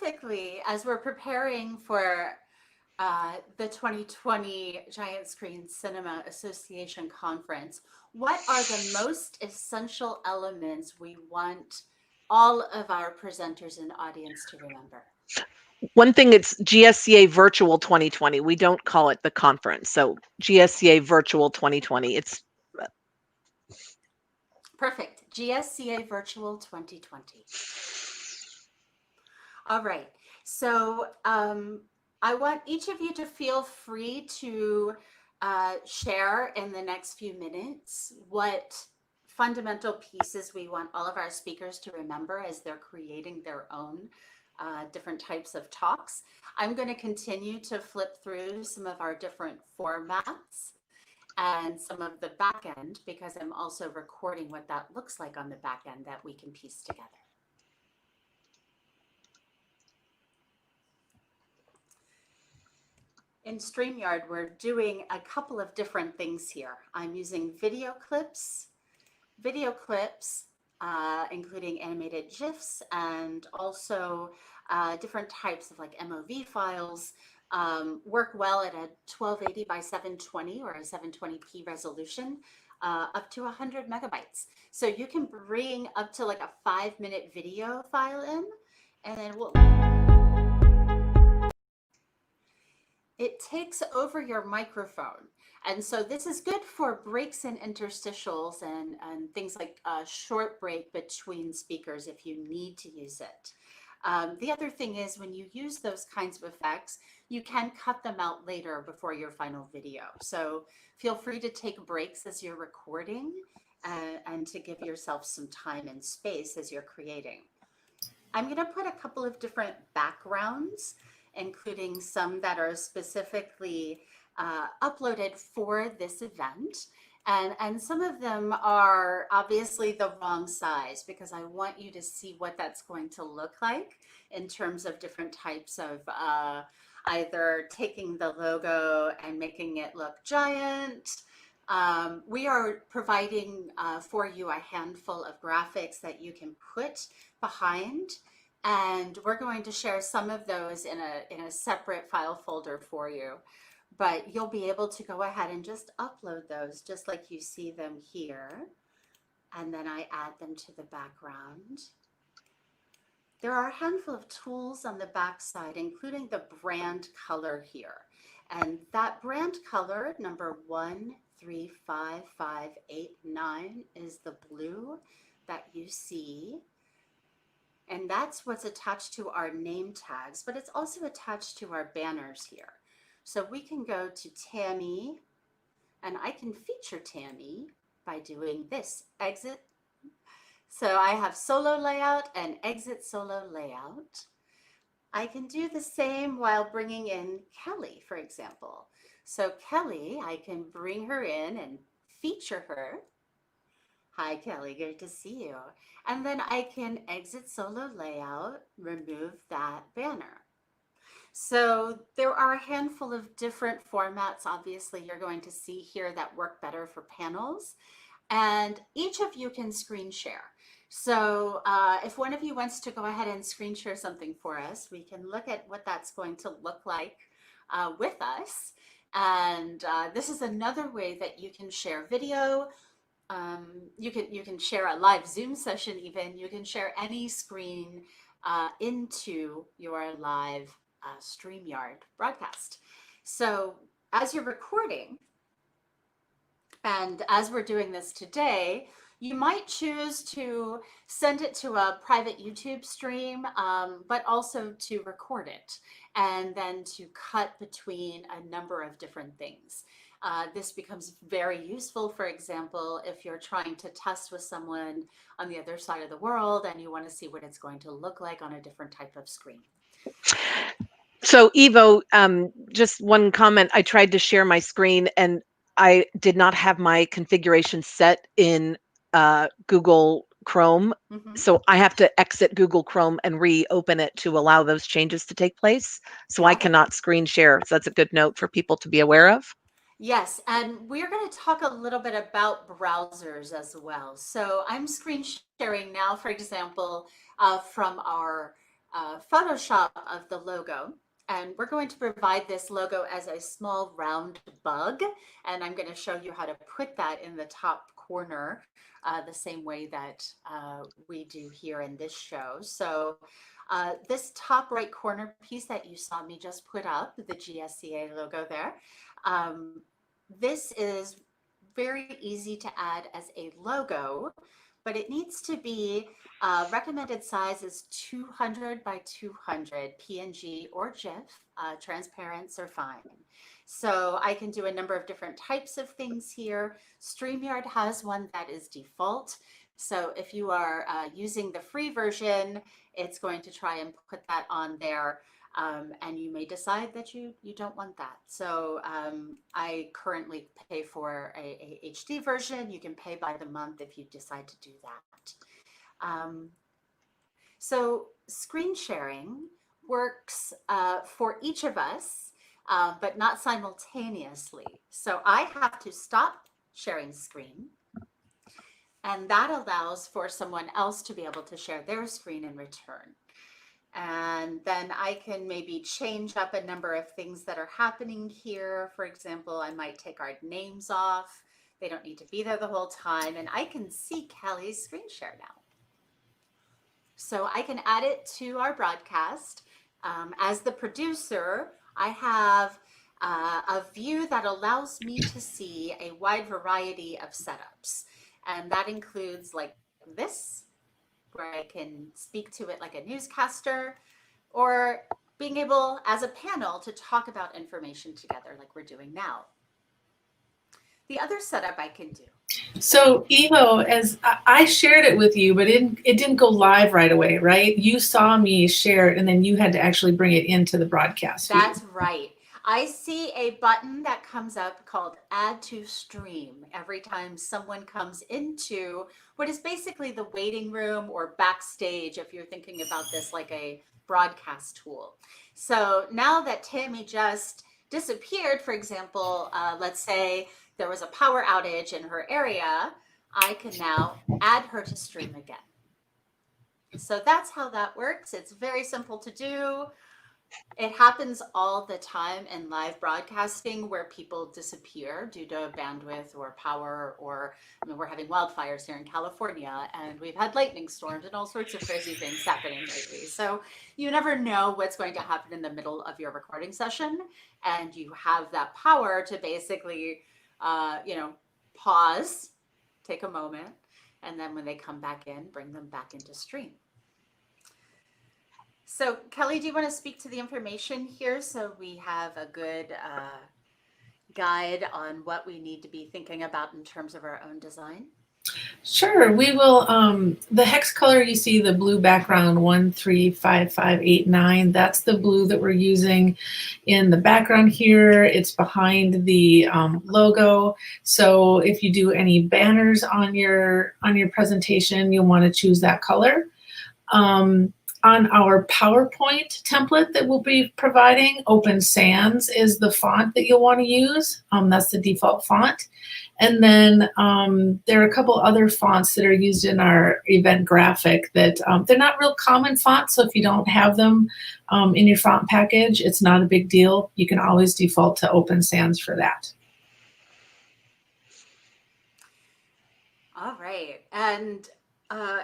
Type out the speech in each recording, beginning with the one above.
typically, as we're preparing for the 2020 Giant Screen Cinema Association Conference, what are the most essential elements we want all of our presenters and audience to remember? One thing, it's GSCA Virtual 2020. We don't call it the conference. So GSCA Virtual 2020. It's perfect. GSCA Virtual 2020. All right. So I want each of you to feel free to share in the next few minutes what fundamental pieces we want all of our speakers to remember as they're creating their own different types of talks. I'm going to continue to flip through some of our different formats and some of the back end, because I'm also recording what that looks like on the back end that we can piece together. In Streamyard, we're doing a couple of different things here. I'm using video clips, including animated GIFs, and also different types of like MOV files, work well at a 1280 by 720 or a 720p resolution, up to 100 megabytes. So you can bring up to like a 5-minute video file in, and then it takes over your microphone. And so this is good for breaks and interstitials and things like a short break between speakers if you need to use it. The other thing is, when you use those kinds of effects, you can cut them out later before your final video. So feel free to take breaks as you're recording and to give yourself some time and space as you're creating. I'm going to put a couple of different backgrounds, including some that are specifically uploaded for this event. And some of them are obviously the wrong size, because I want you to see what that's going to look like in terms of different types of either taking the logo and making it look giant. We are providing for you a handful of graphics that you can put behind, and we're going to share some of those in a separate file folder for you. But you'll be able to go ahead and just upload those just like you see them here. And then I add them to the background. There are a handful of tools on the back side, including the brand color here. And that brand color, number 135589, is the blue that you see. And that's what's attached to our name tags, but it's also attached to our banners here. So we can go to Tammy, and I can feature Tammy by doing this, exit. So I have solo layout and exit solo layout. I can do the same while bringing in Kelly, for example. So Kelly, I can bring her in and feature her. Hi, Kelly, good to see you. And then I can exit solo layout, remove that banner. So there are a handful of different formats, obviously, you're going to see here that work better for panels. And each of you can screen share. So if one of you wants to go ahead and screen share something for us, we can look at what that's going to look like with us. And this is another way that you can share video. You can share a live Zoom session even. You can share any screen into your live Streamyard broadcast. So as you're recording, and as we're doing this today, you might choose to send it to a private YouTube stream, but also to record it and then to cut between a number of different things. This becomes very useful, for example, if you're trying to test with someone on the other side of the world and you want to see what it's going to look like on a different type of screen. So Evo, just one comment. I tried to share my screen and I did not have my configuration set in Google Chrome. Mm-hmm. So I have to exit Google Chrome and reopen it to allow those changes to take place. So I cannot screen share. So that's a good note for people to be aware of. Yes, and we're going to talk a little bit about browsers as well. So I'm screen sharing now, for example, from our Photoshop of the logo. And we're going to provide this logo as a small round bug. And I'm going to show you how to put that in the top corner the same way that we do here in this show. So this top right corner piece that you saw me just put up, the GSCA logo there, this is very easy to add as a logo, but it needs to be recommended size is 200 by 200 PNG or GIF. Transparents are fine. So I can do a number of different types of things here. Streamyard has one that is default. So if you are using the free version, it's going to try and put that on there. And you may decide that you don't want that. So I currently pay for a HD version. You can pay by the month if you decide to do that. So screen sharing works for each of us, but not simultaneously. So I have to stop sharing screen, and that allows for someone else to be able to share their screen in return. And then I can maybe change up a number of things that are happening here. For example, I might take our names off. They don't need to be there the whole time. And I can see Kelly's screen share now. So I can add it to our broadcast. As the producer, I have a view that allows me to see a wide variety of setups. And that includes like this, where I can speak to it like a newscaster, or being able as a panel to talk about information together like we're doing now. The other setup I can do. So Evo, as I shared it with you, but it didn't go live right away, right? You saw me share it and then you had to actually bring it into the broadcast feed. That's right. I see a button that comes up called Add to Stream every time someone comes into what is basically the waiting room or backstage if you're thinking about this like a broadcast tool. So now that Tammy just disappeared, for example, let's say there was a power outage in her area, I can now add her to stream again. So that's how that works. It's very simple to do. It happens all the time in live broadcasting where people disappear due to bandwidth or power, or I mean, we're having wildfires here in California and we've had lightning storms and all sorts of crazy things happening lately. So you never know what's going to happen in the middle of your recording session, and you have that power to basically, pause, take a moment, and then when they come back in, bring them back into stream. So Kelly, do you want to speak to the information here so we have a good guide on what we need to be thinking about in terms of our own design? Sure, we will. The hex color you see, the blue background 135589, that's the blue that we're using in the background here. It's behind the logo. So if you do any banners on your presentation, you'll want to choose that color. On our PowerPoint template that we'll be providing, Open Sans is the font that you'll want to use. That's the default font. And then there are a couple other fonts that are used in our event graphic that they're not real common fonts. So if you don't have them in your font package, it's not a big deal. You can always default to Open Sans for that. All right. And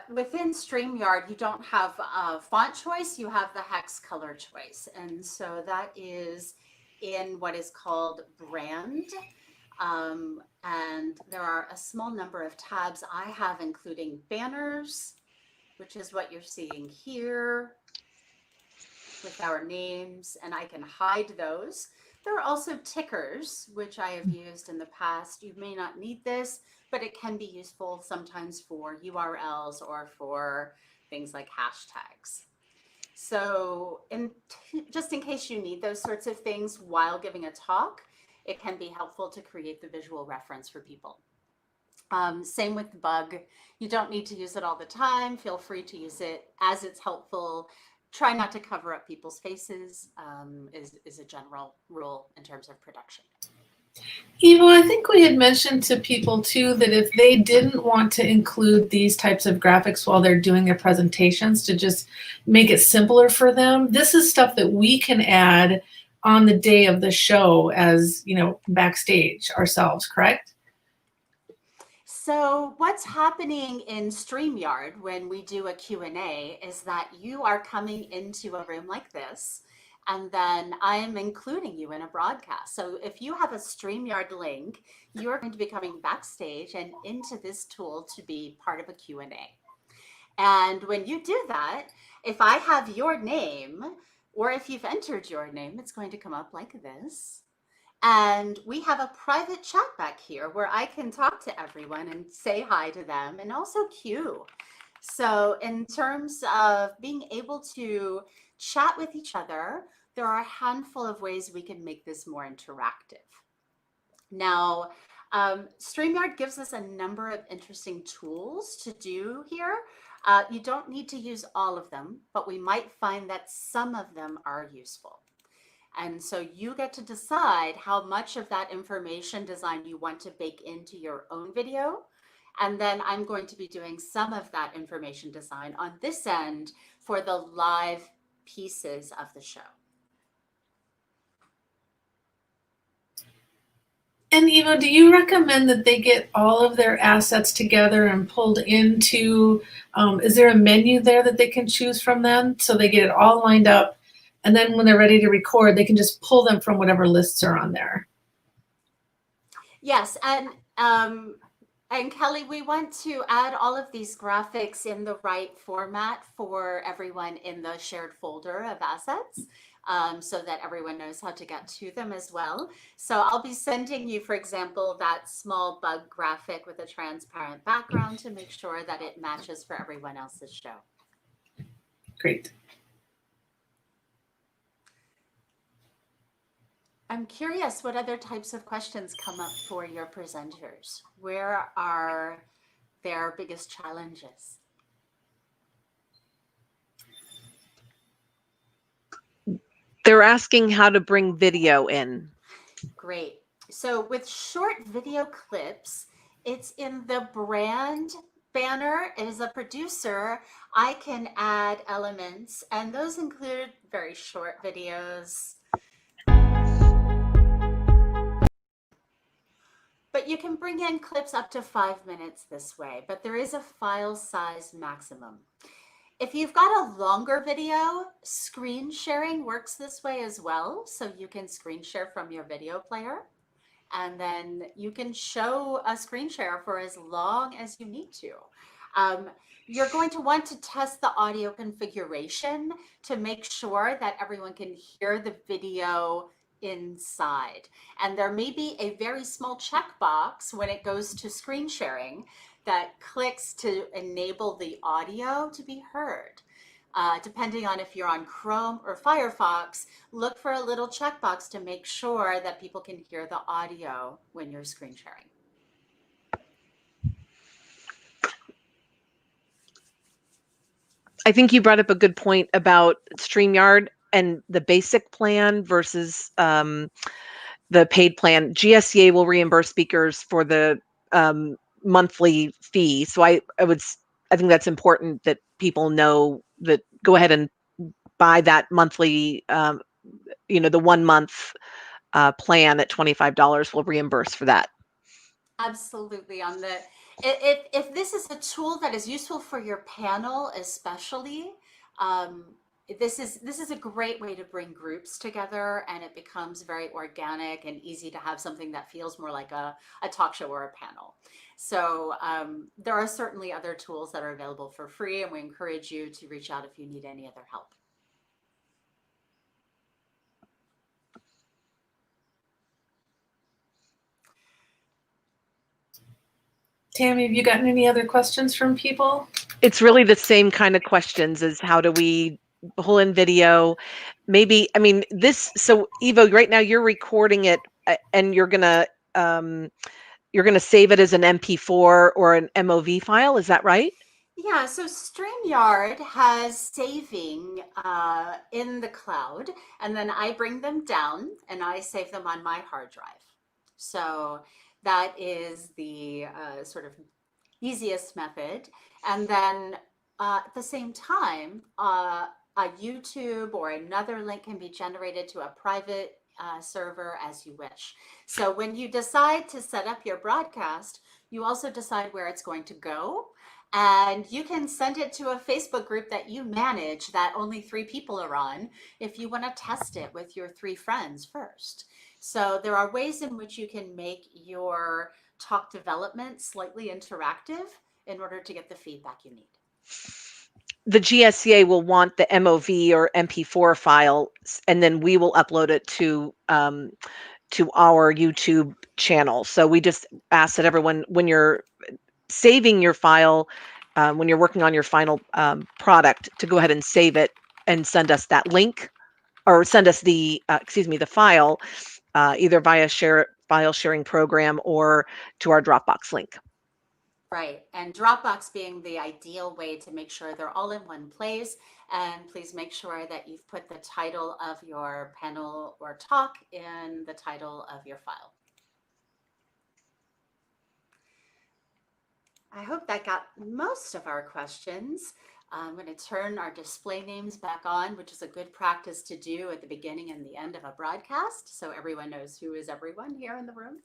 within Streamyard, you don't have font choice, you have the hex color choice. And so that is in what is called brand. And there are a small number of tabs I have, including banners, which is what you're seeing here with our names, and I can hide those. There are also tickers, which I have used in the past. You may not need this, but it can be useful sometimes for URLs or for things like hashtags. So just in case you need those sorts of things while giving a talk, it can be helpful to create the visual reference for people. Same with the bug. You don't need to use it all the time. Feel free to use it as it's helpful. Try not to cover up people's faces is a general rule in terms of production. Evo, I think we had mentioned to people too that if they didn't want to include these types of graphics while they're doing their presentations, to just make it simpler for them, this is stuff that we can add on the day of the show as, you know, backstage ourselves, correct? So what's happening in Streamyard when we do a Q&A is that you are coming into a room like this, and then I am including you in a broadcast. So if you have a Streamyard link, you're going to be coming backstage and into this tool to be part of a Q&A. And when you do that, if I have your name, or if you've entered your name, it's going to come up like this. And we have a private chat back here where I can talk to everyone and say hi to them and also queue. So in terms of being able to chat with each other, there are a handful of ways we can make this more interactive. Now, StreamYard gives us a number of interesting tools to do here. You don't need to use all of them, but we might find that some of them are useful. And so you get to decide how much of that information design you want to bake into your own video. And then I'm going to be doing some of that information design on this end for the live pieces of the show. And Evo, do you recommend that they get all of their assets together and pulled into, is there a menu there that they can choose from then? So they get it all lined up, and then when they're ready to record, they can just pull them from whatever lists are on there. Yes, and Kelly, we want to add all of these graphics in the right format for everyone in the shared folder of assets, so that everyone knows how to get to them as well. So I'll be sending you, for example, that small bug graphic with a transparent background to make sure that it matches for everyone else's show. Great. I'm curious what other types of questions come up for your presenters. Where are their biggest challenges? They're asking how to bring video in. Great. So with short video clips, it's in the brand banner. As a producer, I can add elements, and those include very short videos. But you can bring in clips up to 5 minutes this way, but there is a file size maximum. If you've got a longer video, screen sharing works this way as well. So you can screen share from your video player, and then you can show a screen share for as long as you need to. You're going to want to test the audio configuration to make sure that everyone can hear the video inside. And there may be a very small checkbox when it goes to screen sharing that clicks to enable the audio to be heard. Depending on if you're on Chrome or Firefox, look for a little checkbox to make sure that people can hear the audio when you're screen sharing. I think you brought up a good point about StreamYard and the basic plan versus the paid plan. GSCA will reimburse speakers for the monthly fee. So I think that's important that people know that. Go ahead and buy that monthly, the 1 month plan at $25 will reimburse for that. Absolutely. If this is a tool that is useful for your panel, especially, this is a great way to bring groups together, and it becomes very organic and easy to have something that feels more like a talk show or a panel. So there are certainly other tools that are available for free, and we encourage you to reach out if you need any other help. Tammy, have you gotten any other questions from people? It's really the same kind of questions as how do we pull in video? Maybe, I mean, so Evo, right now you're recording it and you're gonna save it as an MP4 or an MOV file. Is that right? Yeah, so StreamYard has saving in the cloud, and then I bring them down and I save them on my hard drive. So that is the sort of easiest method. And then at the same time, a YouTube or another link can be generated to a private server as you wish. So when you decide to set up your broadcast, you also decide where it's going to go. And you can send it to a Facebook group that you manage that only 3 people are on if you want to test it with your 3 friends first. So there are ways in which you can make your talk development slightly interactive in order to get the feedback you need. The GSCA will want the MOV or MP4 file, and then we will upload it to our YouTube channel. So we just ask that everyone, when you're saving your file, when you're working on your final product, to go ahead and save it and send us that link, or send us the the file either via file sharing program or to our Dropbox link. Right. And Dropbox being the ideal way to make sure they're all in one place. And please make sure that you've put the title of your panel or talk in the title of your file. I hope that got most of our questions. I'm going to turn our display names back on, which is a good practice to do at the beginning and the end of a broadcast, so everyone knows who is everyone here in the room.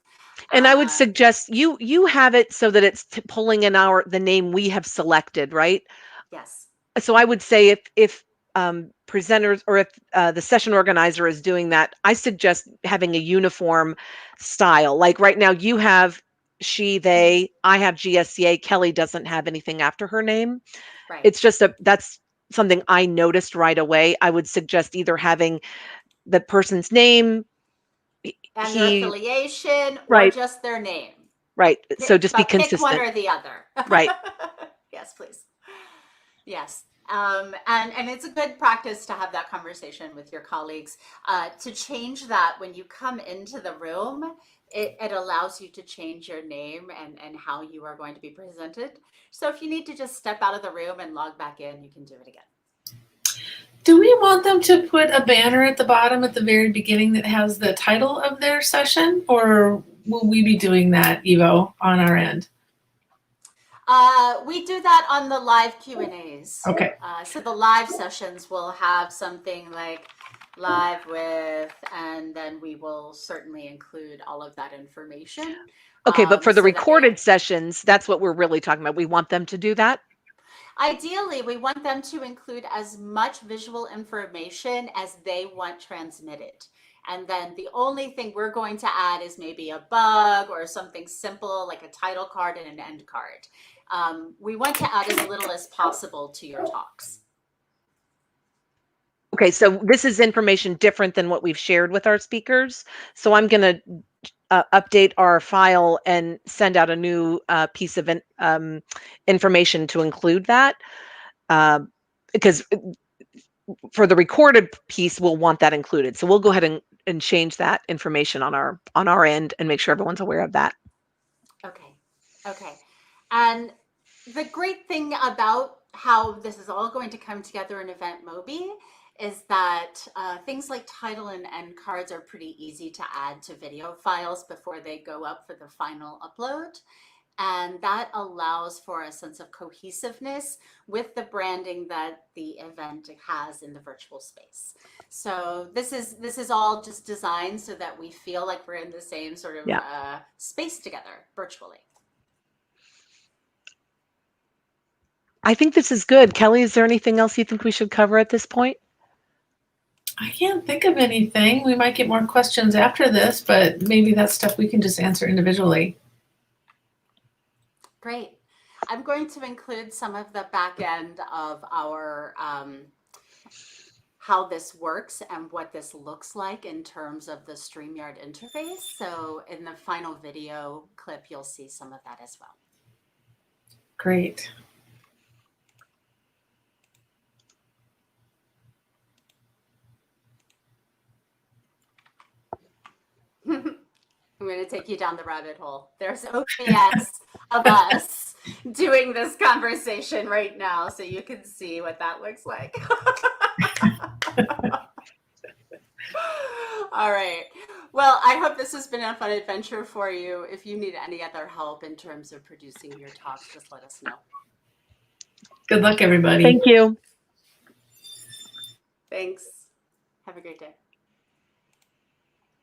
And I would suggest you have it so that it's pulling in the name we have selected, right? Yes. So I would say if presenters, or if the session organizer is doing that, I suggest having a uniform style. Like right now, you have she, they, I have GSCA, Kelly doesn't have anything after her name. Right. It's just that's something I noticed right away. I would suggest either having the person's name and their affiliation, right, or just their name. Right. So just be But consistent. pick one or the other. Right. Yes, please. Yes. And it's a good practice to have that conversation with your colleagues. To change that when you come into the room, it allows you to change your name and how you are going to be presented. So if you need to just step out of the room and log back in, you can do it again. Do we want them to put a banner at the bottom at the very beginning that has the title of their session, or will we be doing that, Evo, on our end? We do that on the live Q&As. Okay. So the live sessions will have something like live with, and then we will certainly include all of that information. Okay, but for the recorded sessions, that's what we're really talking about. We want them to do that? Ideally, we want them to include as much visual information as they want transmitted. And then the only thing we're going to add is maybe a bug or something simple like a title card and an end card. We want to add as little as possible to your talks. Okay, so this is information different than what we've shared with our speakers. So I'm going to update our file and send out a new piece of information to include that. Because for the recorded piece, we'll want that included. So we'll go ahead and change that information on our end and make sure everyone's aware of that. Okay. And the great thing about how this is all going to come together in Event Mobi is that things like title and end cards are pretty easy to add to video files before they go up for the final upload. And that allows for a sense of cohesiveness with the branding that the event has in the virtual space. So this is all just designed so that we feel like we're in the same sort of space together virtually. I think this is good. Kelly, is there anything else you think we should cover at this point? I can't think of anything. We might get more questions after this, but maybe that's stuff we can just answer individually. Great. I'm going to include some of the back end of our how this works and what this looks like in terms of the Streamyard interface. So in the final video clip, you'll see some of that as well. Great. I'm going to take you down the rabbit hole. There's OBS of us doing this conversation right now, so you can see what that looks like. All right. Well, I hope this has been a fun adventure for you. If you need any other help in terms of producing your talks, just let us know. Good luck, everybody. Thank you. Thanks. Have a great day.